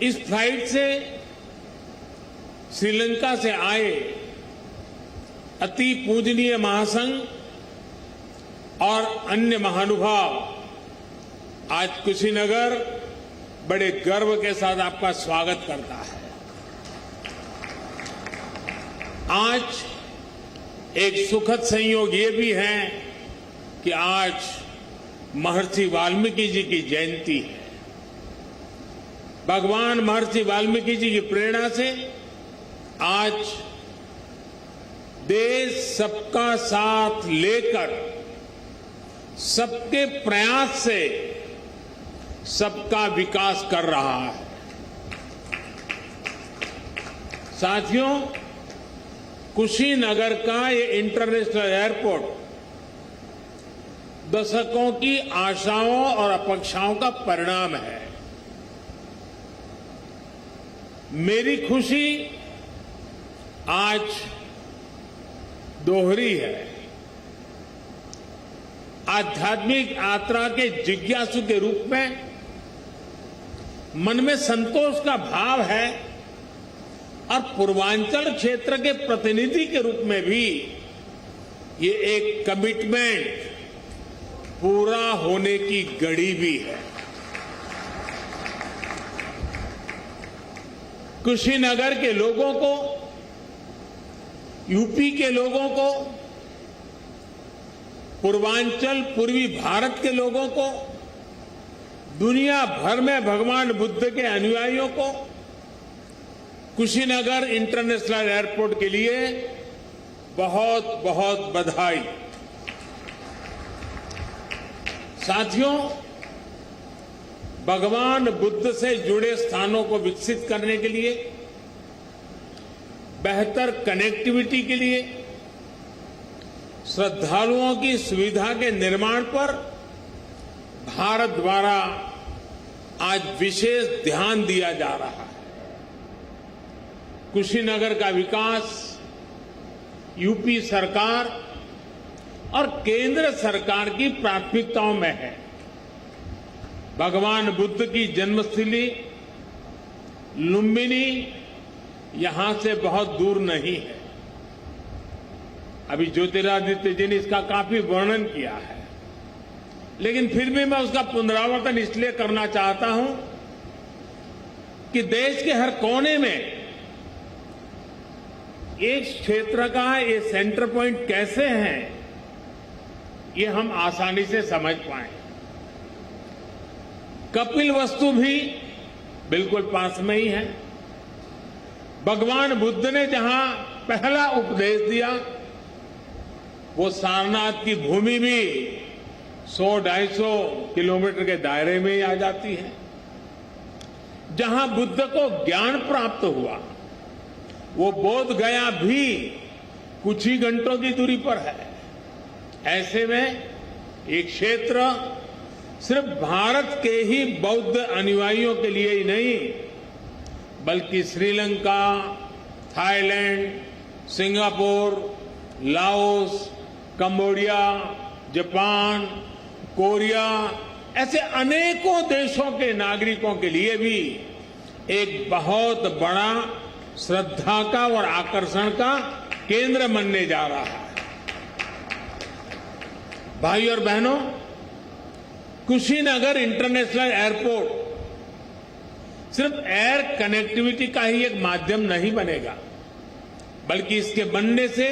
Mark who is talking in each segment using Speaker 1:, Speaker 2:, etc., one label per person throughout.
Speaker 1: इस फ्लाइट से श्रीलंका से आए अति पूजनीय महासंघ और अन्य महानुभाव आज कुशीनगर बड़े गर्व के साथ आपका स्वागत करता है। आज एक सुखद संयोग ये भी है कि आज महर्षि वाल्मीकि जी की जयंती है। भगवान महर्षि वाल्मीकि जी की प्रेरणा से आज देश सबका साथ लेकर सबके प्रयास से सबका विकास कर रहा है। साथियों, कुशीनगर का ये इंटरनेशनल एयरपोर्ट दशकों की आशाओं और अपेक्षाओं का परिणाम है। मेरी खुशी आज दोहरी है। आध्यात्मिक यात्रा के जिज्ञासु के रूप में मन में संतोष का भाव है और पूर्वांचल क्षेत्र के प्रतिनिधि के रूप में भी ये एक कमिटमेंट पूरा होने की घड़ी भी है। कुशीनगर के लोगों को, यूपी के लोगों को, पूर्वांचल पूर्वी भारत के लोगों को, दुनिया भर में भगवान बुद्ध के अनुयायियों को कुशीनगर इंटरनेशनल एयरपोर्ट के लिए बहुत बहुत बधाई। साथियों, भगवान बुद्ध से जुड़े स्थानों को विकसित करने के लिए, बेहतर कनेक्टिविटी के लिए, श्रद्धालुओं की सुविधा के निर्माण पर भारत द्वारा आज विशेष ध्यान दिया जा रहा है। कुशीनगर का विकास यूपी सरकार और केंद्र सरकार की प्राथमिकताओं में है। भगवान बुद्ध की जन्मस्थली लुम्बिनी यहां से बहुत दूर नहीं है। अभी ज्योतिरादित्य जी ने इसका काफी वर्णन किया है, लेकिन फिर भी मैं उसका पुनरावर्तन इसलिए करना चाहता हूं कि देश के हर कोने में एक क्षेत्र का ये सेंटर पॉइंट कैसे है, ये हम आसानी से समझ पाएं। कपिलवस्तु भी बिल्कुल पास में ही है। भगवान बुद्ध ने जहां पहला उपदेश दिया, वो सारनाथ की भूमि भी 100-250 किलोमीटर के दायरे में ही आ जाती है। जहां बुद्ध को ज्ञान प्राप्त हुआ, वो बोध गया भी कुछ ही घंटों की दूरी पर है। ऐसे में एक क्षेत्र सिर्फ भारत के ही बौद्ध अनुयायियों के लिए ही नहीं, बल्कि Sri Lanka, Thailand, Singapore, Laos, Cambodia, Japan, Korea, ऐसे अनेकों देशों के नागरिकों के लिए भी एक बहुत बड़ा श्रद्धा का और आकर्षण का केंद्र बनने जा रहा है। भाई और बहनों, कुशीनगर इंटरनेशनल एयरपोर्ट सिर्फ एयर कनेक्टिविटी का ही एक माध्यम नहीं बनेगा, बल्कि इसके बनने से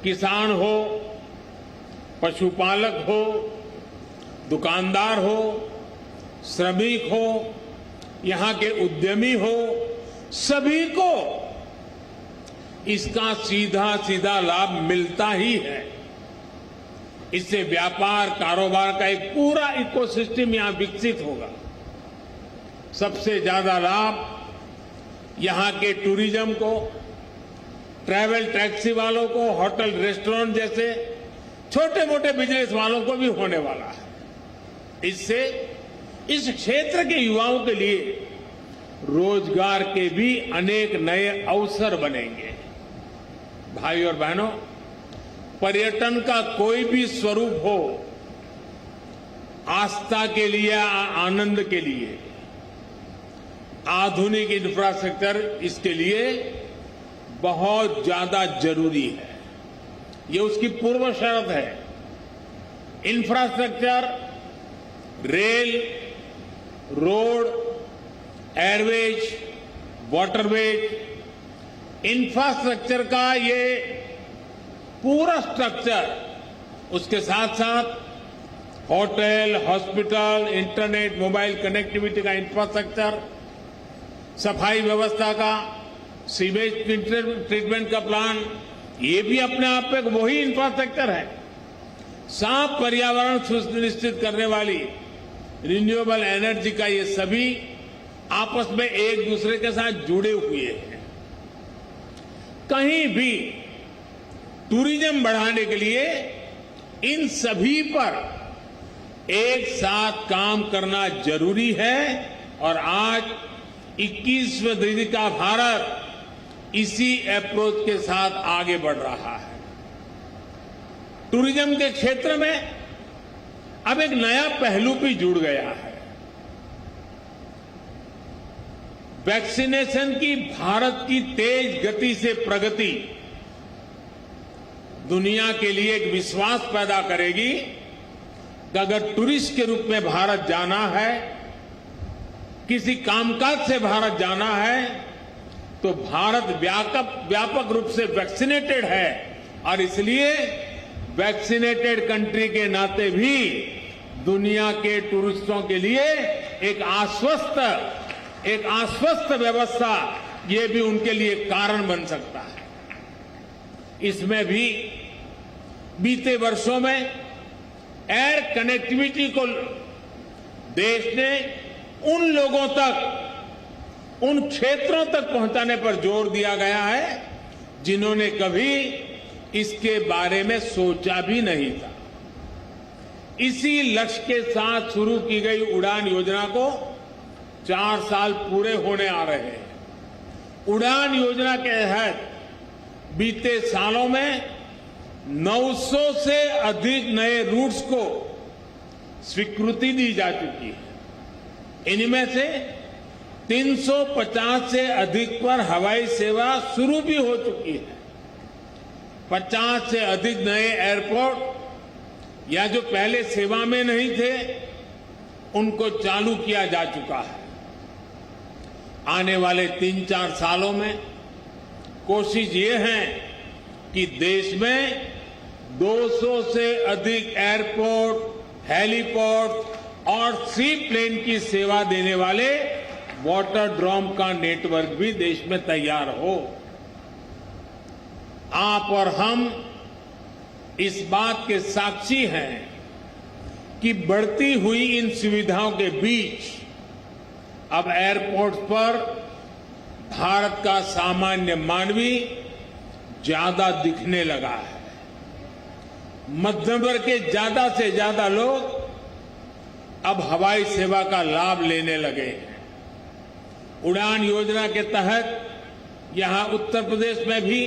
Speaker 1: किसान हो, पशुपालक हो, दुकानदार हो, श्रमिक हो, यहां के उद्यमी हो, सभी को इसका सीधा सीधा लाभ मिलता ही है। इससे व्यापार कारोबार का एक पूरा इकोसिस्टम यहां विकसित होगा। सबसे ज्यादा लाभ यहां के टूरिज्म को, ट्रैवल टैक्सी वालों को, होटल रेस्टोरेंट जैसे छोटे मोटे बिजनेस वालों को भी होने वाला है। इससे इस क्षेत्र के युवाओं के लिए रोजगार के भी अनेक नए अवसर बनेंगे। भाई और बहनों, पर्यटन का कोई भी स्वरूप हो, आस्था के लिए, आनंद के लिए, आधुनिक इंफ्रास्ट्रक्चर इसके लिए बहुत ज्यादा जरूरी है। ये उसकी पूर्व शर्त है। Infrastructure, rail, road, Airways, waterways, infrastructure का ये पूरा स्ट्रक्चर, उसके साथ साथ hotel, hospital, internet, mobile connectivity का इंफ्रास्ट्रक्चर, सफाई व्यवस्था का, सीवेज ट्रीटमेंट का प्लान, ये भी अपने आप में वही इंफ्रास्ट्रक्चर है। साफ पर्यावरण सुनिश्चित करने वाली रिन्यूएबल एनर्जी का ये सभी आपस में एक दूसरे के साथ जुड़े हुए हैं। कहीं भी टूरिज्म बढ़ाने के लिए इन सभी पर एक साथ काम करना जरूरी है और आज 21वीं सदी का भारत इसी अप्रोच के साथ आगे बढ़ रहा है। टूरिज्म के क्षेत्र में अब एक नया पहलू भी जुड़ गया है। वैक्सीनेशन की भारत की तेज गति से प्रगति दुनिया के लिए एक विश्वास पैदा करेगी कि अगर टूरिस्ट के रूप में भारत जाना है, किसी कामकाज से भारत जाना है, तो भारत व्यापक रूप से वैक्सीनेटेड है और इसलिए वैक्सीनेटेड कंट्री के नाते भी दुनिया के टूरिस्टों के लिए एक आश्वस्त व्यवस्था, ये भी उनके लिए कारण बन सकता है। इसमें भी बीते वर्षों में एयर कनेक्टिविटी को देश ने उन लोगों तक, उन क्षेत्रों तक पहुंचाने पर जोर दिया गया है जिन्होंने कभी इसके बारे में सोचा भी नहीं था। इसी लक्ष्य के साथ शुरू की गई उड़ान योजना को 4 साल पूरे होने आ रहे हैं। उड़ान योजना के तहत बीते सालों में 900 से अधिक नए रूट्स को स्वीकृति दी जा चुकी है। इनमें से 350 से अधिक पर हवाई सेवा शुरू भी हो चुकी है। 50 से अधिक नए एयरपोर्ट या जो पहले सेवा में नहीं थे, उनको चालू किया जा चुका है। आने वाले 3-4 सालों में कोशिश ये है कि देश में 200 से अधिक एयरपोर्ट, हेलीपोर्ट और सी प्लेन की सेवा देने वाले वाटरड्रोम का नेटवर्क भी देश में तैयार हो। आप और हम इस बात के साक्षी हैं कि बढ़ती हुई इन सुविधाओं के बीच अब एयरपोर्ट पर भारत का सामान्य मानवी ज्यादा दिखने लगा है। मध्यम वर्ग के ज्यादा से ज्यादा लोग अब हवाई सेवा का लाभ लेने लगे हैं। उड़ान योजना के तहत यहां उत्तर प्रदेश में भी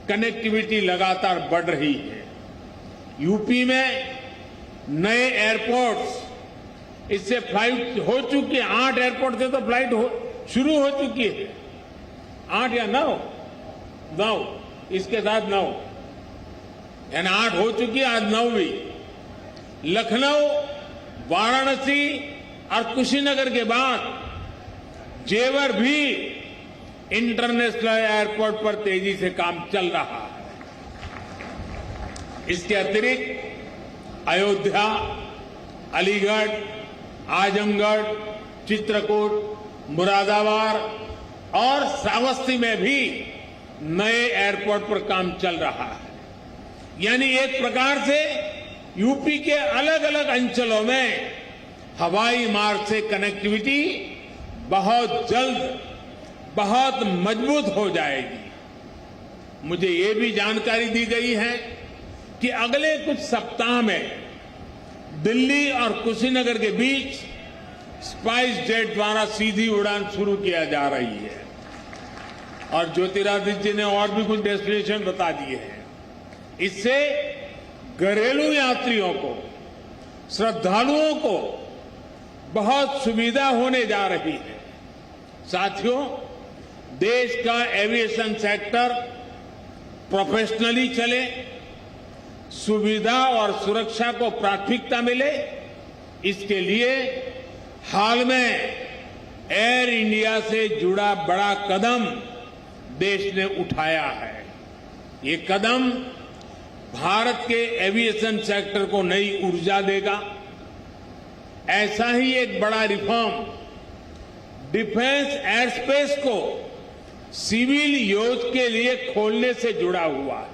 Speaker 1: कनेक्टिविटी लगातार बढ़ रही है। यूपी में नए एयरपोर्ट्स, इससे फ्लाइट हो चुकी है। 8 एयरपोर्ट से तो फ्लाइट शुरू हो चुकी है। 8 या 9, इसके साथ 9, यानी 8 हो चुकी है, आज 9वीं। लखनऊ, वाराणसी और कुशीनगर के बाद जेवर भी इंटरनेशनल एयरपोर्ट पर तेजी से काम चल रहा है। इसके अतिरिक्त अयोध्या, अलीगढ़, आजमगढ़, चित्रकूट, मुरादाबाद और श्रावस्ती में भी नए एयरपोर्ट पर काम चल रहा है। यानी एक प्रकार से यूपी के अलग अलग अंचलों में हवाई मार्ग से कनेक्टिविटी बहुत जल्द, बहुत मजबूत हो जाएगी। मुझे ये भी जानकारी दी गई है कि अगले कुछ सप्ताह में दिल्ली और कुशीनगर के बीच स्पाइस जेट द्वारा सीधी उड़ान शुरू किया जा रही है। और ज्योतिरादित्य जी ने और भी कुछ डेस्टिनेशन बता दिए हैं। इससे घरेलू यात्रियों को, श्रद्धालुओं को बहुत सुविधा होने जा रही है। साथियों, देश का एविएशन सेक्टर प्रोफेशनली चले, सुविधा और सुरक्षा को प्राथमिकता मिले, इसके लिए हाल में एयर इंडिया से जुड़ा बड़ा कदम देश ने उठाया है। ये कदम भारत के एविएशन सेक्टर को नई ऊर्जा देगा। ऐसा ही एक बड़ा रिफॉर्म डिफेंस एयर स्पेस को सिविल यूज के लिए खोलने से जुड़ा हुआ है।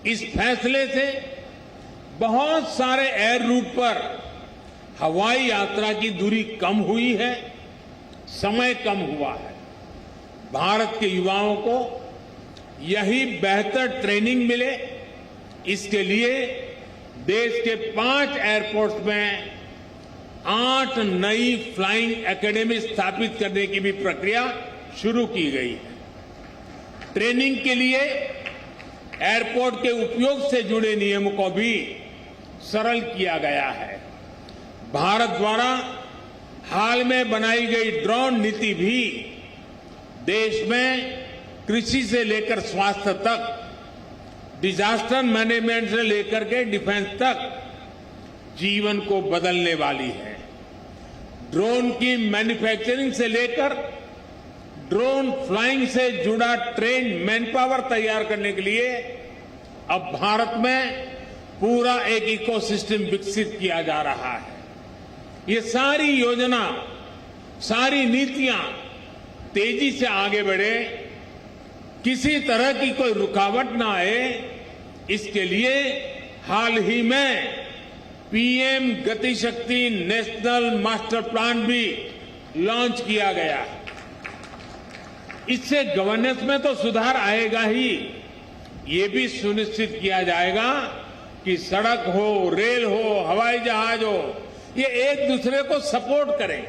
Speaker 1: इस फैसले से बहुत सारे एयर रूट पर हवाई यात्रा की दूरी कम हुई है, समय कम हुआ है। भारत के युवाओं को यही बेहतर ट्रेनिंग मिले, इसके लिए देश के 5 एयरपोर्ट्स में 8 नई फ्लाइंग एकेडमी स्थापित करने की भी प्रक्रिया शुरू की गई है। ट्रेनिंग के लिए एयरपोर्ट के उपयोग से जुड़े नियमों को भी सरल किया गया है। भारत द्वारा हाल में बनाई गई ड्रोन नीति भी देश में कृषि से लेकर स्वास्थ्य तक, डिजास्टर मैनेजमेंट से लेकर के डिफेंस तक जीवन को बदलने वाली है। ड्रोन की मैन्युफैक्चरिंग से लेकर ड्रोन फ्लाइंग से जुड़ा ट्रेन मैन पावर तैयार करने के लिए अब भारत में पूरा एक इकोसिस्टम विकसित किया जा रहा है। ये सारी योजना, सारी नीतियां तेजी से आगे बढ़े, किसी तरह की कोई रुकावट ना आए, इसके लिए हाल ही में पीएम गति शक्ति नेशनल मास्टर प्लान भी लॉन्च किया गया है। इससे गवर्नेंस में तो सुधार आएगा ही, ये भी सुनिश्चित किया जाएगा कि सड़क हो, रेल हो, हवाई जहाज हो, ये एक दूसरे को सपोर्ट करें,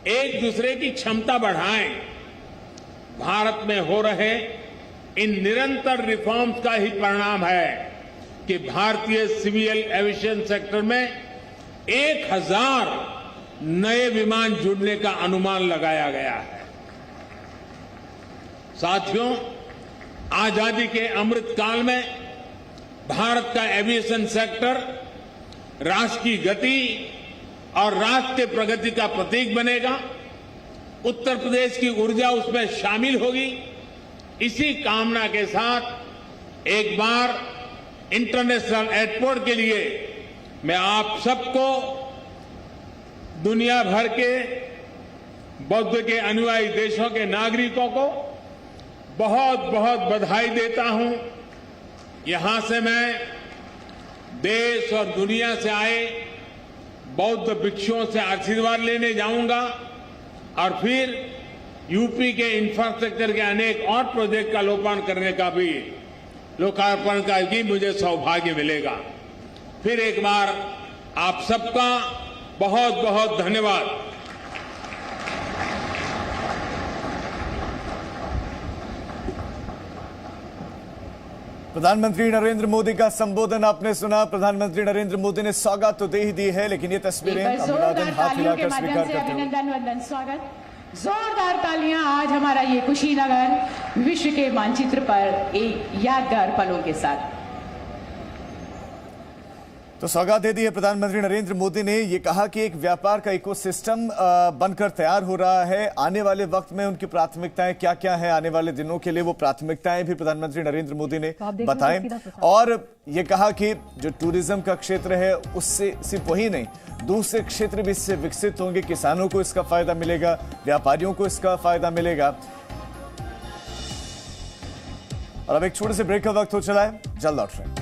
Speaker 1: एक दूसरे की क्षमता बढ़ाएं। भारत में हो रहे इन निरंतर रिफॉर्म्स का ही परिणाम है कि भारतीय सिविल एविएशन सेक्टर में 1000 नए विमान जुड़ने का अनुमान लगाया गया है। साथियों, आजादी के अमृत काल में भारत का एविएशन सेक्टर राष्ट्र की गति और राष्ट्र के प्रगति का प्रतीक बनेगा। उत्तर प्रदेश की ऊर्जा उसमें शामिल होगी। इसी कामना के साथ एक बार इंटरनेशनल एयरपोर्ट के लिए मैं आप सबको, दुनिया भर के बौद्ध के अनुयायी देशों के नागरिकों को बहुत बहुत बधाई देता हूं। यहां से मैं देश और दुनिया से आए बौद्ध भिक्षुओं से आशीर्वाद लेने जाऊंगा और फिर यूपी के इंफ्रास्ट्रक्चर के अनेक और प्रोजेक्ट का लोकार्पण का भी मुझे सौभाग्य मिलेगा। फिर एक बार आप सबका बहुत बहुत धन्यवाद।
Speaker 2: प्रधानमंत्री नरेंद्र मोदी का संबोधन आपने सुना। प्रधानमंत्री नरेंद्र मोदी ने सौगात तो दे ही दी है, लेकिन ये तस्वीरें अभिवादन हाथ हिलाकर स्वीकार करते हुए।
Speaker 3: अभिनंदन वंदन स्वागत, जोरदार तालियां। आज हमारा ये कुशीनगर विश्व के मानचित्र पर एक यादगार पलों के साथ
Speaker 2: तो सौगात दे दी है प्रधानमंत्री नरेंद्र मोदी ने। ये कहा कि एक व्यापार का इकोसिस्टम बनकर तैयार हो रहा है। आने वाले वक्त में उनकी प्राथमिकताएं क्या क्या है, आने वाले दिनों के लिए वो प्राथमिकताएं भी प्रधानमंत्री नरेंद्र मोदी ने बताएं। और ये कहा कि जो टूरिज्म का क्षेत्र है उससे सिर्फ वही नहीं, दूसरे क्षेत्र भी इससे विकसित होंगे। किसानों को इसका फायदा मिलेगा, व्यापारियों को इसका फायदा मिलेगा। और अब एक छोटे से ब्रेक का वक्त हो चला है, जल्द लौट रहे हैं।